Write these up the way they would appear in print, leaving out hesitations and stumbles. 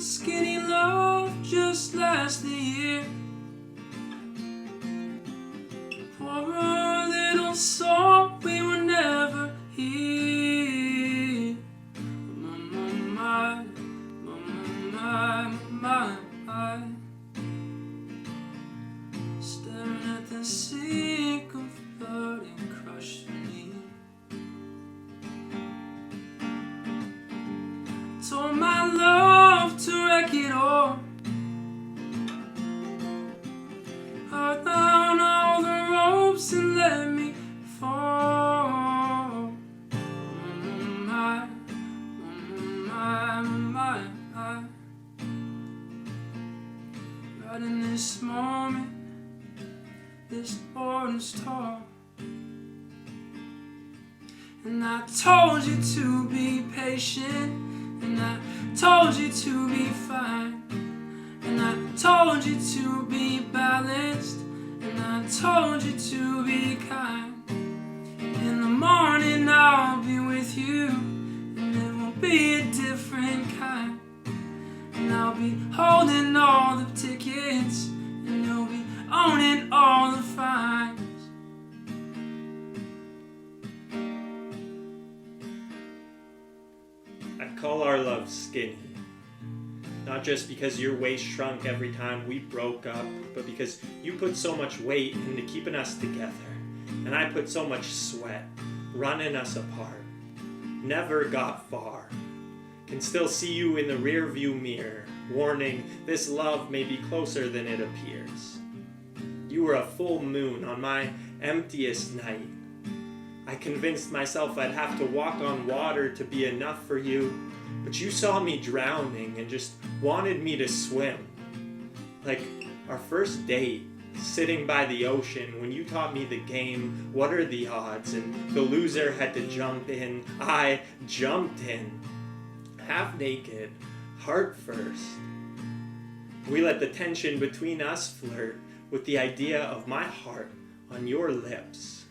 skinny love just last the year. For a little song we were never here. My, staring at the sink of blood and crushed beneath. Told my love to wreck it all. Held down all the ropes and let me fall. My. Right in this moment, this board is tall. And I told you to be patient. And I told you to be fine. And I told you to be balanced. And I told you to be kind. In the morning I'll be with you. And it will be a different kind. And I'll be holding all the tickets. And you'll be owning all the fines. I call our love skinny, not just because your waist shrunk every time we broke up, but because you put so much weight into keeping us together, and I put so much sweat running us apart. Never got far. Can still see you in the rear view mirror, warning this love may be closer than it appears. You were a full moon on my emptiest night. I convinced myself I'd have to walk on water to be enough for you, but you saw me drowning and just wanted me to swim. Like our first date, sitting by the ocean when you taught me the game, what are the odds, and the loser had to jump in. I jumped in, half naked, heart first. We let the tension between us flirt with the idea of my heart on your lips.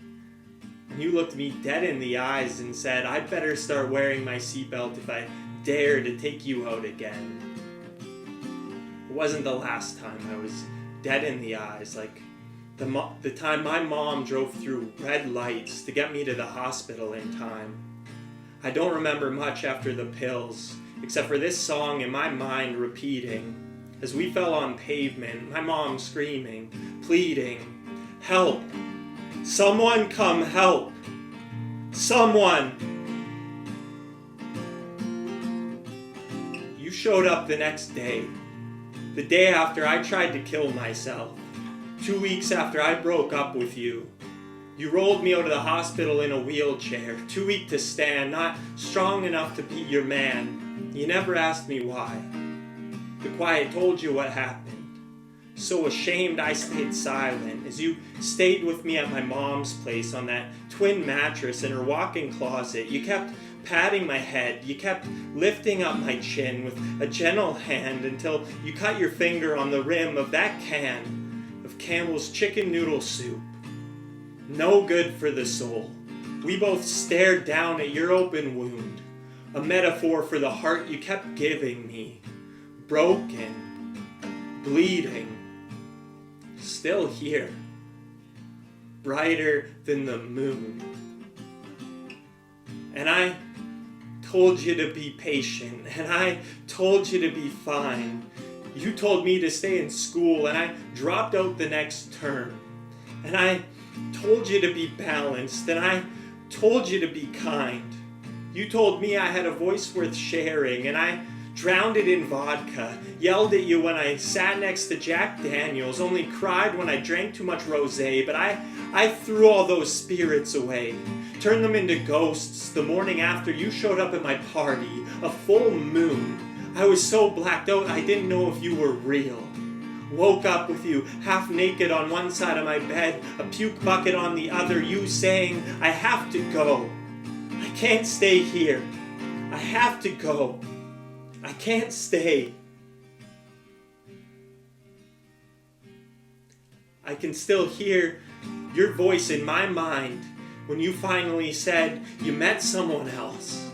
And you looked me dead in the eyes and said, I'd better start wearing my seatbelt if I dare to take you out again. It wasn't the last time I was dead in the eyes, like the time my mom drove through red lights to get me to the hospital in time. I don't remember much after the pills, except for this song in my mind repeating. As we fell on pavement, my mom screaming, pleading, help! Someone come help! Someone! You showed up the next day, the day after I tried to kill myself, 2 weeks after I broke up with you. You rolled me out of the hospital in a wheelchair, too weak to stand, not strong enough to be your man. You never asked me why. The quiet told you what happened. So ashamed I stayed silent as you stayed with me at my mom's place on that twin mattress in her walk-in closet. You kept patting my head. You kept lifting up my chin with a gentle hand until you cut your finger on the rim of that can of Campbell's chicken noodle soup. No good for the soul. We both stared down at your open wound, a metaphor for the heart you kept giving me. Broken, bleeding, still here, brighter than the moon. And I told you to be patient, and I told you to be fine. You told me to stay in school, and I dropped out the next term. And I told you to be balanced, and I told you to be kind. You told me I had a voice worth sharing, and I drowned it in vodka, yelled at you when I sat next to Jack Daniels, only cried when I drank too much rosé, but I threw all those spirits away, turned them into ghosts the morning after you showed up at my party, a full moon. I was so blacked out I didn't know if you were real. Woke up with you half naked on one side of my bed, a puke bucket on the other, you saying, I have to go. I can't stay here. I have to go. I can't stay. I can still hear your voice in my mind when you finally said you met someone else.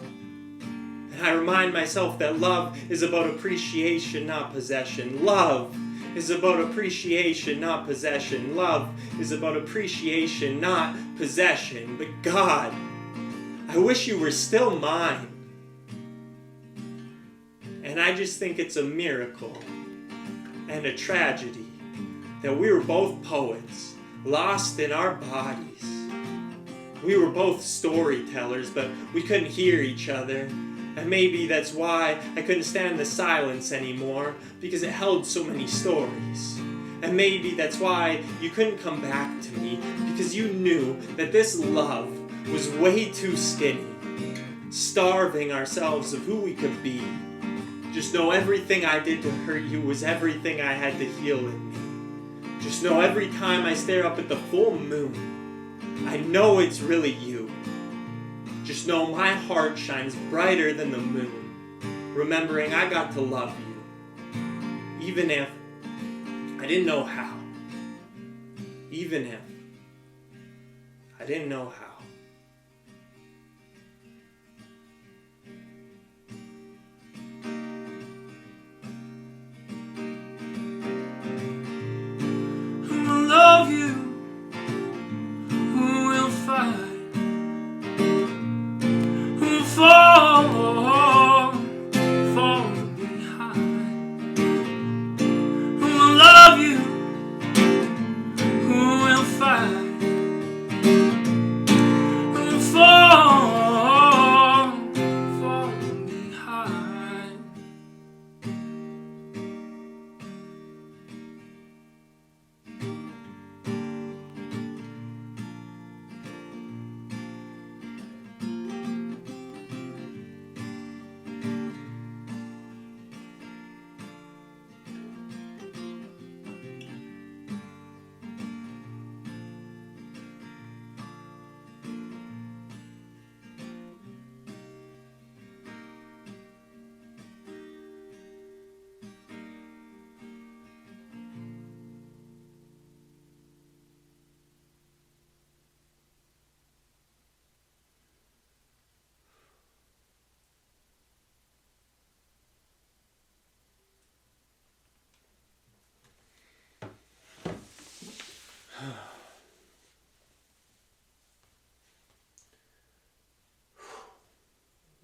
And And I remind myself that love is about appreciation, not possession. Love is about appreciation, not possession. Love is about appreciation, not possession. But God, I wish you were still mine. And I just think it's a miracle and a tragedy that we were both poets, lost in our bodies. We were both storytellers, but we couldn't hear each other. And maybe that's why I couldn't stand the silence anymore, because it held so many stories. And maybe that's why you couldn't come back to me, because you knew that this love was way too skinny, starving ourselves of who we could be. Just know everything I did to hurt you was everything I had to heal in me. Just know every time I stare up at the full moon, I know it's really you. Just know my heart shines brighter than the moon, remembering I got to love you, even if I didn't know how. Even if I didn't know how. Who will love you? Who will fight? Who will fall behind? Who will love you? Who will fight? Who will fall behind?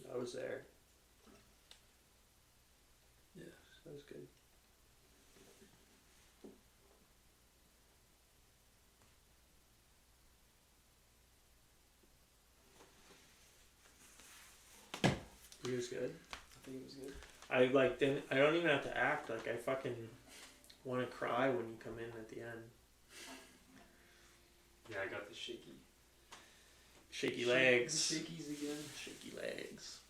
That was there. Yeah, that was good. It was good. I think it was good. I don't even have to act. Like, I fucking want to cry when you come in at the end. Yeah, I got the shaky Shaky legs. Shakies again. Shaky legs.